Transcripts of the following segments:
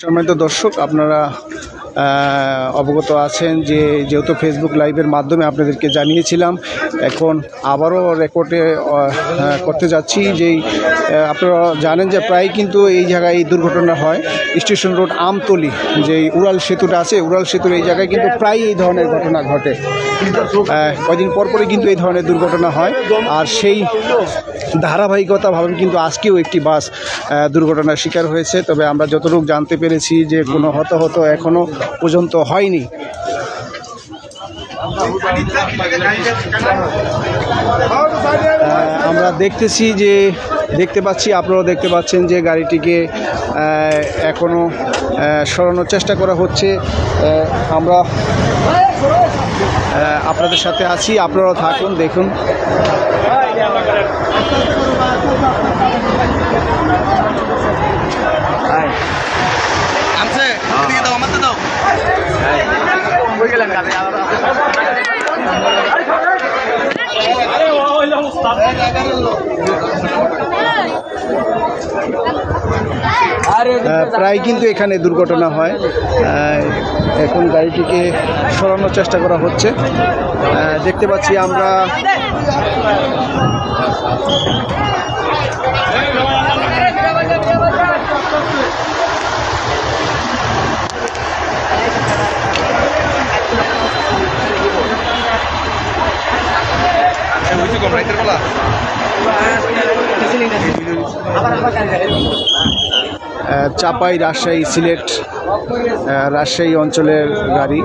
সম্মানিত দর্শক, আপনারা অবগত আছেন যে যেহেতু ফেসবুক লাইভের মাধ্যমে আপনাদেরকে জানিয়েছিলাম, এখন আবারও রেকর্ডে করতে যাচ্ছি। যেই আপনারা জানেন যে প্রায় কিন্তু এই জায়গায় এই দুর্ঘটনা হয়। স্টেশন রোড আমতলি যেই উড়াল সেতুটা আছে, উড়াল সেতুর এই জায়গায় কিন্তু প্রায় এই ধরনের ঘটনা ঘটে। কয়দিন পরপরই কিন্তু এই ধরনের দুর্ঘটনা হয়, আর সেই ধারাবাহিকতাভাবে কিন্তু আজকেও একটি বাস দুর্ঘটনার শিকার হয়েছে। তবে আমরা যতটুকু জানতে পেরেছি যে কোনো হতাহত এখনও পর্যন্ত হয়নি। আমরা দেখতে পাচ্ছি, আপনারাও দেখতে পাচ্ছেন যে গাড়িটিকে এখনও সরানোর চেষ্টা করা হচ্ছে। আমরা আপনাদের সাথে আছি, আপনারাও থাকুন, দেখুন। প্রায় কিন্তু এখানে দুর্ঘটনা হয়। এখন গাড়িটিকে সরানোর চেষ্টা করা হচ্ছে। দেখতে পাচ্ছি আমরা চাপাই রাজশাহী সিলেট রাজশাহী অঞ্চলের গাড়ি।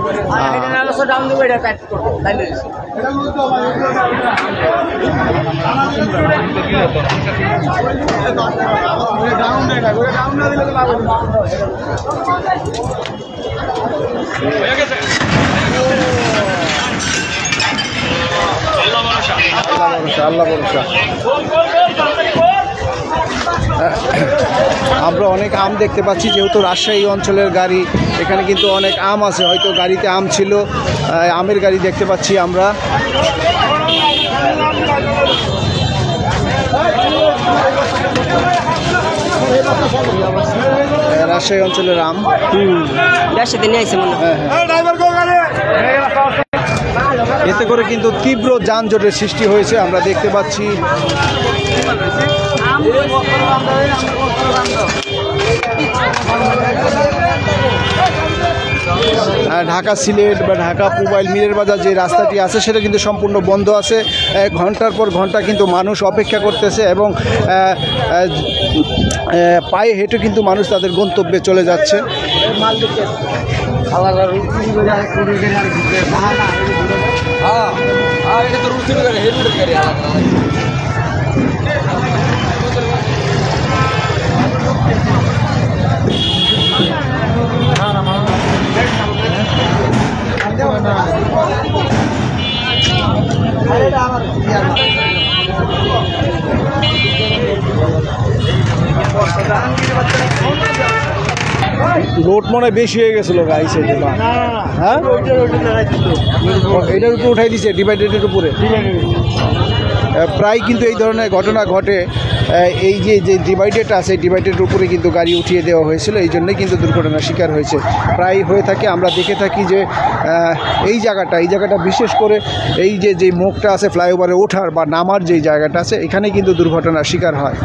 আল্লাহ ভরসা। আমরা অনেক আম দেখতে পাচ্ছি, যেহেতু রাজশাহী অঞ্চলের গাড়ি, এখানে কিন্তু অনেক আম আছে। হয়তো গাড়িতে আম ছিল, আমের গাড়ি দেখতে পাচ্ছি আমরা। রাজশাহী অঞ্চলের আম এতে করে কিন্তু তীব্র যানজটের সৃষ্টি হয়েছে, আমরা দেখতে পাচ্ছি। ঢাকা সিলেট বা ঢাকা মোবাইল মিলের বাজার যে রাস্তাটি আছে সেটা কিন্তু সম্পূর্ণ বন্ধ আছে। ঘন্টার পর ঘন্টা কিন্তু মানুষ অপেক্ষা করতেছে এবং পায়ে হেঁটে কিন্তু মানুষ তাদের গন্তব্যে চলে যাচ্ছে। লোড মনে বেশি হয়ে গেছিল গাইছে। হ্যাঁ, এটার উপরে উঠাই দিছে, ডিভাইডেডের উপরে। প্রায় কিন্তু এই ধরনের ঘটনা ঘটে। এই যে ডিভাইডেড আছে, ডিভাইডের উপরে কিন্তু গাড়ি উঠিয়ে দেওয়া হয়েছিল, এই জন্যই কিন্তু দুর্ঘটনার শিকার হয়েছে। প্রায় হয়ে থাকে, আমরা দেখে থাকি যে এই জায়গাটা বিশেষ করে এই যে মুখটা আছে ফ্লাইওভারে ওঠার বা নামার যেই জায়গাটা আছে, এখানে কিন্তু দুর্ঘটনার শিকার হয়।